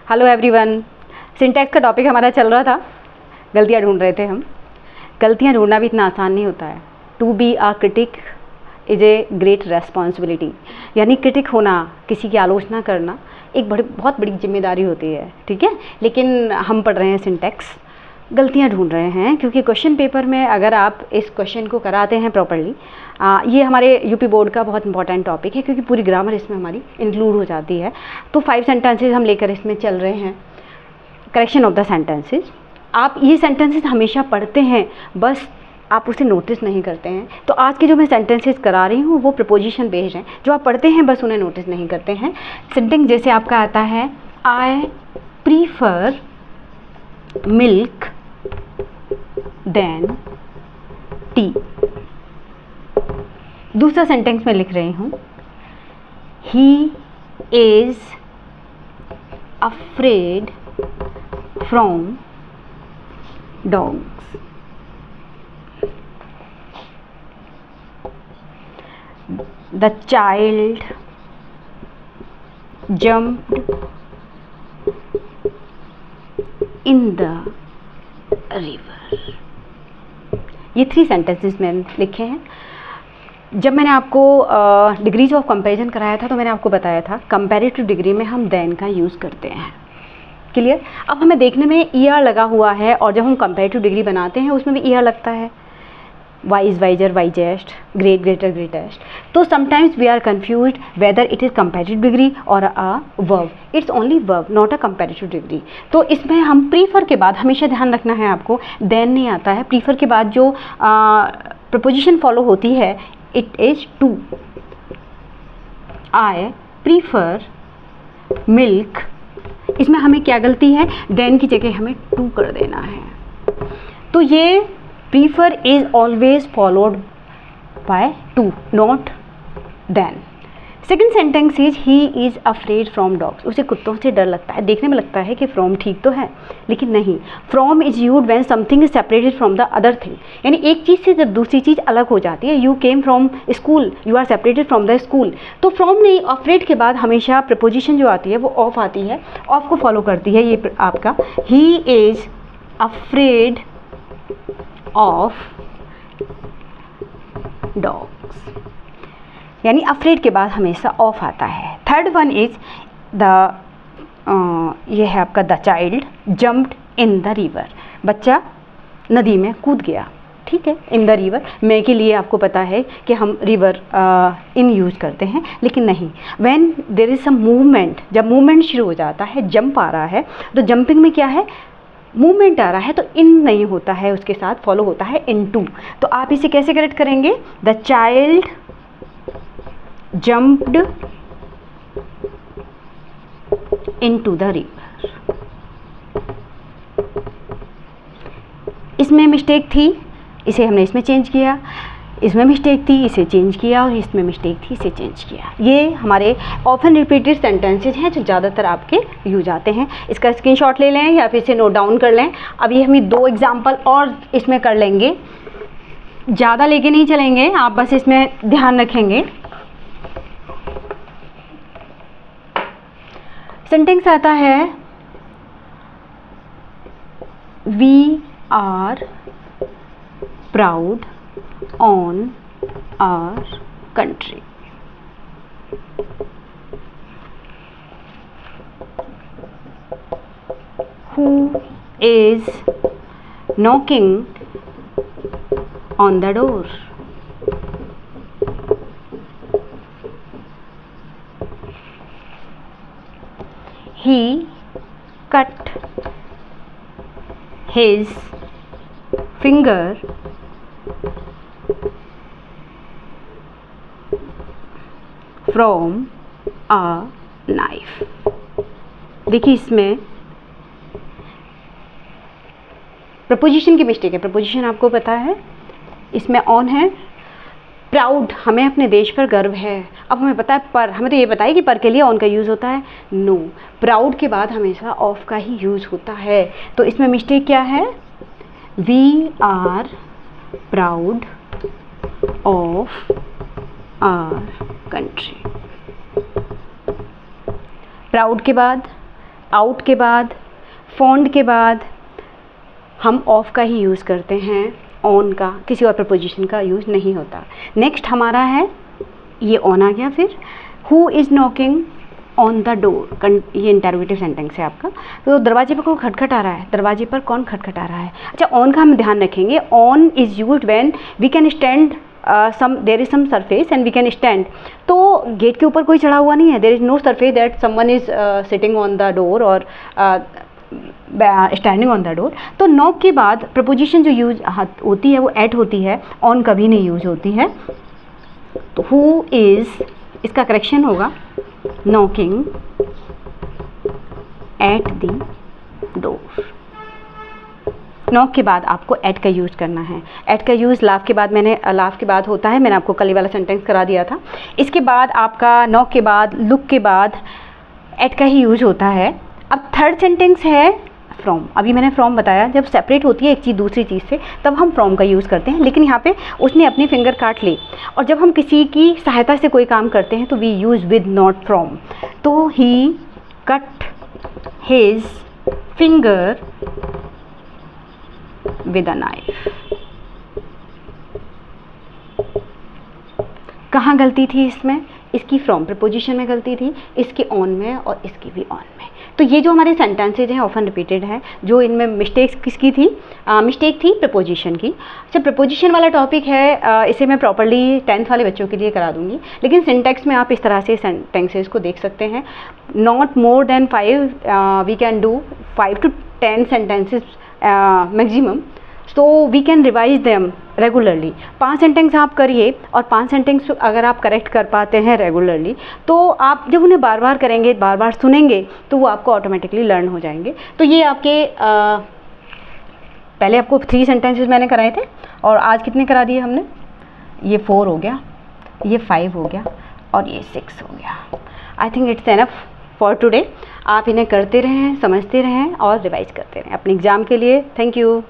Hello everyone. Syntax का topic हमारा चल रहा था, गलतियाँ ढूंढ रहे थे हम। गलतियाँ ढूंढना भी इतना आसान नहीं होता है। To be a critic is a great responsibility, यानी क्रिटिक होना, किसी की आलोचना करना एक बहुत बड़ी जिम्मेदारी होती है, ठीक है। लेकिन हम पढ़ रहे हैं सिंटैक्स, गलतियाँ ढूंढ रहे हैं, क्योंकि क्वेश्चन पेपर में अगर आप इस क्वेश्चन को कराते हैं प्रॉपर्ली, ये हमारे यूपी बोर्ड का बहुत इंपॉर्टेंट टॉपिक है, क्योंकि पूरी ग्रामर इसमें हमारी इंक्लूड हो जाती है। तो 5 सेंटेंसेस हम लेकर इसमें चल रहे हैं, करेक्शन ऑफ द सेंटेंसेस। आप ये सेंटेंसेस हमेशा पढ़ते हैं, बस आप उसे नोटिस नहीं करते हैं। तो आज के जो मैं सेंटेंसेस करा रही हूँ वो प्रपोजिशन बेस्ड हैं, जो आप पढ़ते हैं बस उन्हें नोटिस नहीं करते हैं। सेंटेंस जैसे आपका आता है, I prefer milk than tea. दूसरा सेंटेंस में लिख रही हूँ, he is afraid from dogs. The child jumped in the river. ये 3 सेंटेंसेस मैंने लिखे हैं। जब मैंने आपको डिग्रीज ऑफ कंपैरिजन कराया था तो मैंने आपको बताया था कंपैरेटिव डिग्री में हम देन का यूज़ करते हैं। क्लियर? अब हमें देखने में ईआर लगा हुआ है, और जब हम कंपैरेटिव डिग्री बनाते हैं उसमें भी ईआर लगता है। Wise wiser wisest, great greater greatest. तो sometimes we are confused whether it is comparative degree और a verb. It's only verb, not a comparative degree. तो इसमें हम प्रीफर के बाद हमेशा ध्यान रखना है आपको, देन नहीं आता है। प्रीफर के बाद जो प्रपोजिशन फॉलो होती है, it is to. I prefer milk, इसमें हमें क्या गलती है, देन की जगह हमें टू कर देना है। तो ये prefer is always followed by to, not than. Second sentence is, he is afraid from dogs. उसे कुत्तों से डर लगता है। देखने में लगता है कि फ्रॉम ठीक तो है, लेकिन नहीं। From is used when something is separated from the other thing, यानी एक चीज़ से जब दूसरी चीज़ अलग हो जाती है। You came from school, you are separated from the school. तो फ्रॉम नहीं, अफ्रेड के बाद हमेशा प्रपोजिशन जो आती है वो ऑफ आती है, ऑफ को फॉलो करती है। ये आपका, ही इज अफ्रेड ऑफ डॉग्स, यानी अफ्रेड के बाद हमेशा ऑफ आता है। थर्ड वन इज द, ये है आपका, the child jumped in the river. बच्चा नदी में कूद गया, ठीक है। इन द रिवर, मैं के लिए आपको पता है कि हम रिवर इन यूज करते हैं, लेकिन नहीं। When there is some movement, जब मूवमेंट शुरू हो जाता है, जंप आ रहा है, तो जंपिंग में क्या है, मूवमेंट आ रहा है, तो इन नहीं होता है, उसके साथ फॉलो होता है इन टू। तो आप इसे कैसे करेक्ट करेंगे, the child jumped into the river. इसमें मिस्टेक थी, इसे हमने इसमें चेंज किया। इसमें मिस्टेक थी, इसे चेंज किया। और इसमें मिस्टेक थी, इसे चेंज किया। ये हमारे ऑफन रिपीटेड सेंटेंसेज हैं जो ज़्यादातर आपके यूज आते हैं। इसका स्क्रीनशॉट ले लें या फिर इसे नोट डाउन कर लें। अभी हम 2 एग्जाम्पल और इसमें कर लेंगे, ज़्यादा लेके नहीं चलेंगे, आप बस इसमें ध्यान रखेंगे। सेंटेंस आता है, we are proud on our country. Who is knocking on the door? He cut his finger from a knife. देखिए, इसमें प्रपोजिशन की मिस्टेक है। प्रपोजिशन आपको पता है, इसमें ऑन है। प्राउड, हमें अपने देश पर गर्व है। अब हमें पता है पर, हमें तो ये पता है कि पर के लिए ऑन का यूज़ होता है। नो, प्राउड के बाद हमेशा ऑफ का ही यूज़ होता है। तो इसमें मिस्टेक क्या है, we are proud of our country. Proud के बाद आउट के बाद, फॉन्ड के बाद हम ऑफ का ही यूज़ करते हैं, ऑन का, किसी और प्रपोजिशन का यूज़ नहीं होता। नेक्स्ट हमारा है, ये ऑन आ गया। फिर who is knocking on the door, ये इंटरोगेटिव सेंटेंस है आपका। तो दरवाजे पर कौन खटखट आ रहा है, दरवाजे पर कौन खटखटा रहा है। अच्छा, ऑन का हम ध्यान रखेंगे, on is used when we can stand there is some surface and we can stand. तो गेट के ऊपर कोई चढ़ा हुआ नहीं है, there is no surface that someone is sitting on the door और स्टैंडिंग ऑन द डोर। तो नॉक के बाद प्रपोजिशन जो यूज होती है वो एट होती है, ऑन कभी नहीं यूज होती है। तो हु इज़, इसका करेक्शन होगा knocking at the door. Knock के बाद आपको एट का यूज़ करना है। एट का यूज़ लाफ के बाद, लाफ के बाद होता है, मैंने आपको कल वाला सेंटेंस करा दिया था। इसके बाद आपका नॉक के बाद, लुक के बाद एट का ही यूज होता है। अब थर्ड सेंटेंस है फ्रॉम। अभी मैंने फ्रॉम बताया, जब सेपरेट होती है एक चीज़ दूसरी चीज़ से तब हम फ्रॉम का यूज़ करते हैं, लेकिन यहाँ पे उसने अपनी फिंगर काट ली और जब हम किसी की सहायता से कोई काम करते हैं तो we use with not from. तो he cut his finger with a knife. कहाँ गलती थी इसमें, इसकी फ्रॉम प्रपोजिशन में गलती थी, इसकी ऑन में और इसकी भी ऑन में। तो ये जो हमारे सेंटेंसेज हैं ऑफन रिपीटेड हैं। जो इनमें मिस्टेक्स किसकी थी, मिस्टेक थी प्रपोजिशन की। अच्छा, प्रपोजिशन वाला टॉपिक है, इसे मैं प्रॉपर्ली 10th वाले बच्चों के लिए करा दूंगी, लेकिन सिंटैक्स में आप इस तरह से सेंटेंसेज को देख सकते हैं। Not more than 5, we can do 5 to 10 sentences maximum, तो we can revise them regularly. 5 sentence आप करिए और 5 सेंटेंस अगर आप करेक्ट कर पाते हैं रेगुलरली, तो आप जब उन्हें बार बार करेंगे, बार बार सुनेंगे, तो वो आपको ऑटोमेटिकली लर्न हो जाएंगे। तो ये आपके पहले आपको 3 सेंटेंसेस मैंने कराए थे और आज कितने करा दिए हमने, ये 4 हो गया, ये 5 हो गया और ये 6 हो गया। I think it's enough for today. आप इन्हें करते रहें, समझते रहें और रिवाइज करते रहें अपने एग्ज़ाम के लिए। Thank you.